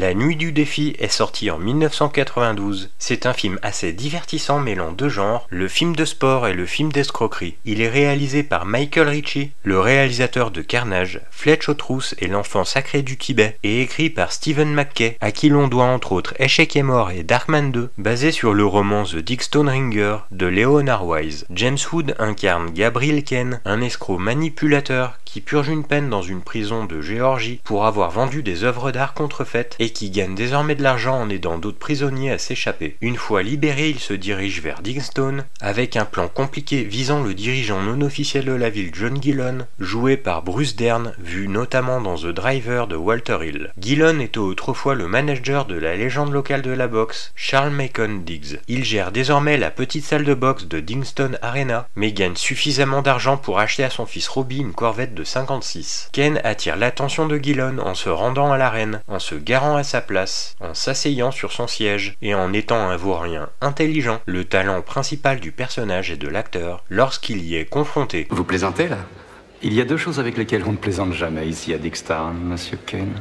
La Nuit du Défi est sorti en 1992. C'est un film assez divertissant mêlant deux genres, le film de sport et le film d'escroquerie. Il est réalisé par Michael Ritchie, le réalisateur de Carnage, Fletch aux trousses et l'enfant sacré du Tibet, et écrit par Stephen McKay, à qui l'on doit entre autres Échec est mort et Darkman 2, basé sur le roman The Dick Stone Ringer de Leonard Wise. James Wood incarne Gabriel Ken, un escroc manipulateur qui purge une peine dans une prison de Géorgie pour avoir vendu des œuvres d'art contrefaites et qui gagne désormais de l'argent en aidant d'autres prisonniers à s'échapper. Une fois libéré, il se dirige vers Dickstone avec un plan compliqué visant le dirigeant non officiel de la ville John Gillon, joué par Bruce Dern, vu notamment dans The Driver de Walter Hill. Gillon était autrefois le manager de la légende locale de la boxe, Charles Macon Diggs. Il gère désormais la petite salle de boxe de Dickstone Arena, mais gagne suffisamment d'argent pour acheter à son fils Robbie une Corvette de 56. Ken attire l'attention de Gillon en se rendant à l'arène, en se garant à sa place, en s'asseyant sur son siège et en étant un vaurien intelligent, le talent principal du personnage et de l'acteur lorsqu'il y est confronté. Vous plaisantez là? Il y a deux choses avec lesquelles on ne plaisante jamais ici à Dickstown, monsieur Ken.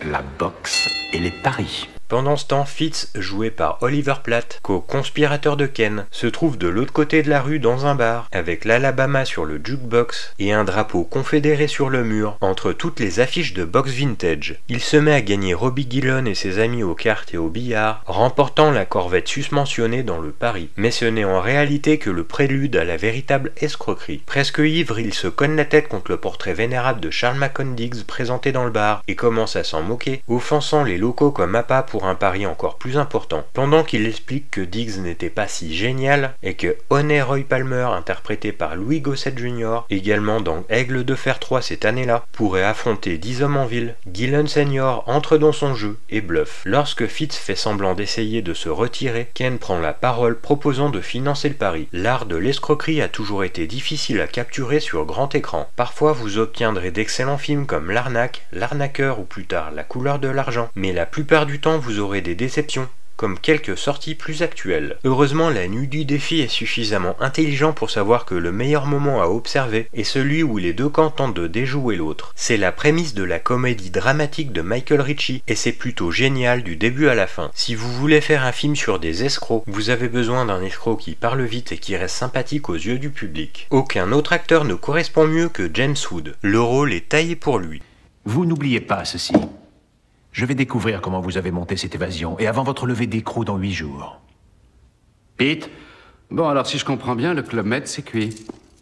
La boxe et les paris. Pendant ce temps, Fitz, joué par Oliver Platt, co-conspirateur de Ken, se trouve de l'autre côté de la rue dans un bar, avec l'Alabama sur le jukebox et un drapeau confédéré sur le mur, entre toutes les affiches de boxe vintage. Il se met à gagner Robbie Gillon et ses amis aux cartes et au billard, remportant la Corvette susmentionnée dans le pari. Mais ce n'est en réalité que le prélude à la véritable escroquerie. Presque ivre, il se cogne la tête contre le portrait vénérable de Charles Macon Diggs présenté dans le bar et commence à s'en moquer, offensant les locaux comme appât pour un pari encore plus important, pendant qu'il explique que Diggs n'était pas si génial et que Honey Roy Palmer, interprété par Louis Gossett Jr., également dans Aigle de Fer 3 cette année-là, pourrait affronter 10 hommes en ville. Gillon Senior entre dans son jeu et bluffe. Lorsque Fitz fait semblant d'essayer de se retirer, Ken prend la parole proposant de financer le pari. L'art de l'escroquerie a toujours été difficile à capturer sur grand écran. Parfois vous obtiendrez d'excellents films comme L'arnaque, L'arnaqueur ou plus tard La couleur de l'argent, mais la plupart du temps vous aurez des déceptions, comme quelques sorties plus actuelles. Heureusement, La Nuit du Défi est suffisamment intelligent pour savoir que le meilleur moment à observer est celui où les deux camps tentent de déjouer l'autre. C'est la prémisse de la comédie dramatique de Michael Ritchie et c'est plutôt génial du début à la fin. Si vous voulez faire un film sur des escrocs, vous avez besoin d'un escroc qui parle vite et qui reste sympathique aux yeux du public. Aucun autre acteur ne correspond mieux que James Wood. Le rôle est taillé pour lui. Vous n'oubliez pas ceci. Je vais découvrir comment vous avez monté cette évasion, et avant votre levée d'écrou dans 8 jours. Pete? Bon, alors si je comprends bien, le Club Med, c'est cuit.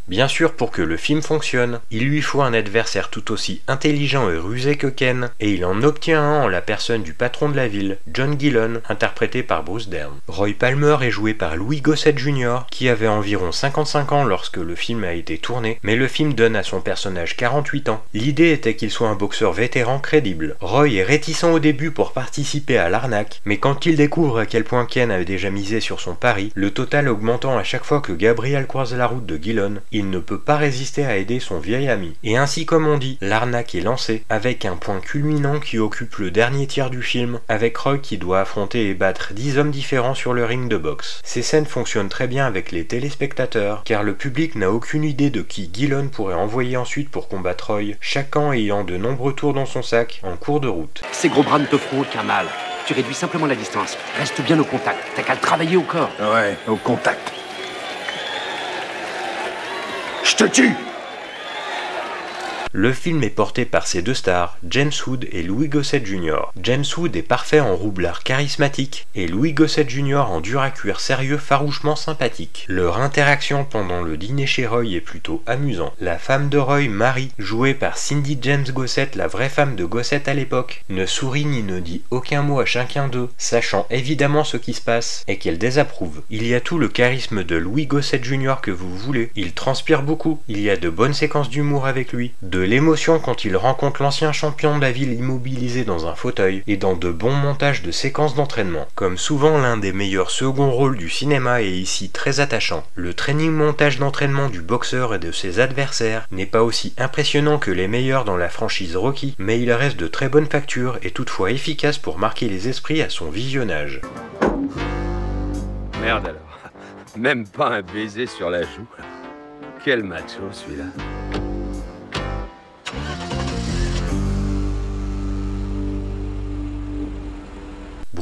Bien sûr, pour que le film fonctionne, il lui faut un adversaire tout aussi intelligent et rusé que Ken, et il en obtient un en la personne du patron de la ville, John Gillon, interprété par Bruce Dern. Roy Palmer est joué par Louis Gossett Jr., qui avait environ 55 ans lorsque le film a été tourné, mais le film donne à son personnage 48 ans. L'idée était qu'il soit un boxeur vétéran crédible. Roy est réticent au début pour participer à l'arnaque, mais quand il découvre à quel point Ken avait déjà misé sur son pari, le total augmentant à chaque fois que Gabriel croise la route de Gillon, il ne peut pas résister à aider son vieil ami. Et ainsi comme on dit, l'arnaque est lancée, avec un point culminant qui occupe le dernier tiers du film, avec Roy qui doit affronter et battre 10 hommes différents sur le ring de boxe. Ces scènes fonctionnent très bien avec les téléspectateurs, car le public n'a aucune idée de qui Gillon pourrait envoyer ensuite pour combattre Roy, chacun ayant de nombreux tours dans son sac en cours de route. Ces gros bras ne te feront aucun mal. Tu réduis simplement la distance. Reste bien au contact. T'as qu'à le travailler au corps. Ouais, au contact. Je te tue! Le film est porté par ses deux stars, James Wood et Louis Gossett Jr. James Wood est parfait en roublard charismatique et Louis Gossett Jr. en dur à cuire sérieux farouchement sympathique. Leur interaction pendant le dîner chez Roy est plutôt amusant. La femme de Roy, Marie, jouée par Cindy James Gossett, la vraie femme de Gossett à l'époque, ne sourit ni ne dit aucun mot à chacun d'eux, sachant évidemment ce qui se passe et qu'elle désapprouve. Il y a tout le charisme de Louis Gossett Jr. que vous voulez. Il transpire beaucoup. Il y a de bonnes séquences d'humour avec lui, de l'émotion quand il rencontre l'ancien champion de la ville immobilisé dans un fauteuil, et dans de bons montages de séquences d'entraînement. Comme souvent, l'un des meilleurs seconds rôles du cinéma est ici très attachant. Le training montage d'entraînement du boxeur et de ses adversaires n'est pas aussi impressionnant que les meilleurs dans la franchise Rocky, mais il reste de très bonne facture et toutefois efficace pour marquer les esprits à son visionnage. Merde alors, même pas un baiser sur la joue. Quel macho celui-là.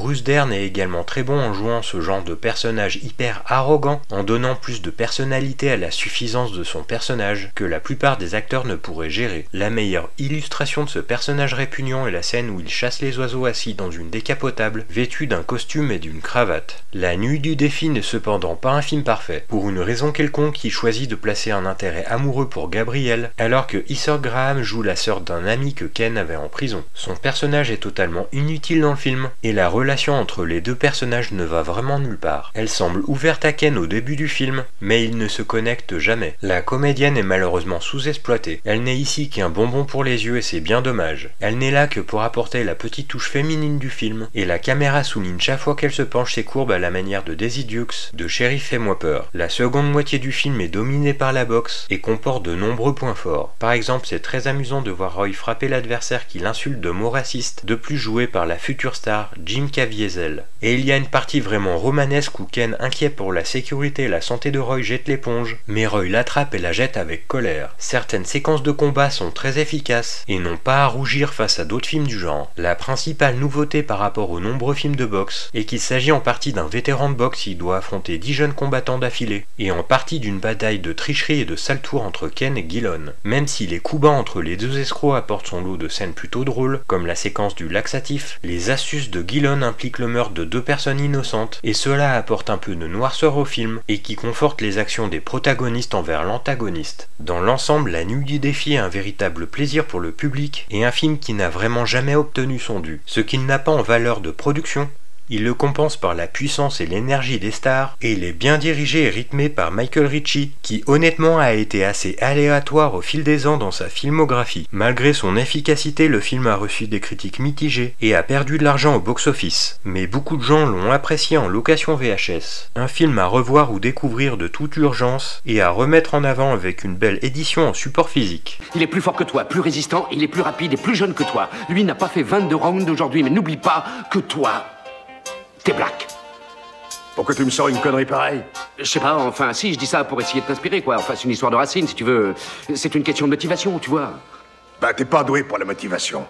Bruce Dern est également très bon en jouant ce genre de personnage hyper arrogant, en donnant plus de personnalité à la suffisance de son personnage que la plupart des acteurs ne pourraient gérer. La meilleure illustration de ce personnage répugnant est la scène où il chasse les oiseaux assis dans une décapotable, vêtu d'un costume et d'une cravate. La Nuit du Défi n'est cependant pas un film parfait. Pour une raison quelconque, il choisit de placer un intérêt amoureux pour Gabrielle, alors que Heather Graham joue la sœur d'un ami que Ken avait en prison. Son personnage est totalement inutile dans le film, et la relation entre les deux personnages ne va vraiment nulle part. Elle semble ouverte à Ken au début du film, mais ils ne se connectent jamais. La comédienne est malheureusement sous-exploitée. Elle n'est ici qu'un bonbon pour les yeux et c'est bien dommage. Elle n'est là que pour apporter la petite touche féminine du film, et la caméra souligne chaque fois qu'elle se penche ses courbes à la manière de Daisy Dukes de Sheriff Fais-moi peur. La seconde moitié du film est dominée par la boxe et comporte de nombreux points forts. Par exemple, c'est très amusant de voir Roy frapper l'adversaire qui l'insulte de mots racistes, de plus joué par la future star Jim Caviezel. Et il y a une partie vraiment romanesque où Ken, inquiet pour la sécurité et la santé de Roy, jette l'éponge, mais Roy l'attrape et la jette avec colère. Certaines séquences de combat sont très efficaces et n'ont pas à rougir face à d'autres films du genre. La principale nouveauté par rapport aux nombreux films de boxe est qu'il s'agit en partie d'un vétéran de boxe qui doit affronter 10 jeunes combattants d'affilée, et en partie d'une bataille de tricherie et de sale tour entre Ken et Gillon. Même si les coups bas entre les deux escrocs apportent son lot de scènes plutôt drôles, comme la séquence du laxatif, les astuces de Gillon impliquent le meurtre de deux personnes innocentes, et cela apporte un peu de noirceur au film, et qui conforte les actions des protagonistes envers l'antagoniste. Dans l'ensemble, La Nuit du Défi est un véritable plaisir pour le public, et un film qui n'a vraiment jamais obtenu son dû. Ce qu'il n'a pas en valeur de production, il le compense par la puissance et l'énergie des stars, et il est bien dirigé et rythmé par Michael Ritchie, qui honnêtement a été assez aléatoire au fil des ans dans sa filmographie. Malgré son efficacité, le film a reçu des critiques mitigées et a perdu de l'argent au box-office, mais beaucoup de gens l'ont apprécié en location VHS. Un film à revoir ou découvrir de toute urgence, et à remettre en avant avec une belle édition en support physique. Il est plus fort que toi, plus résistant, il est plus rapide et plus jeune que toi. Lui n'a pas fait 22 rounds aujourd'hui, mais n'oublie pas que toi, t'es black. Pourquoi tu me sors une connerie pareille? Je sais pas, enfin, si, je dis ça pour essayer de t'inspirer, quoi. Enfin, c'est une histoire de Racine, si tu veux. C'est une question de motivation, tu vois. Bah, t'es pas doué pour la motivation.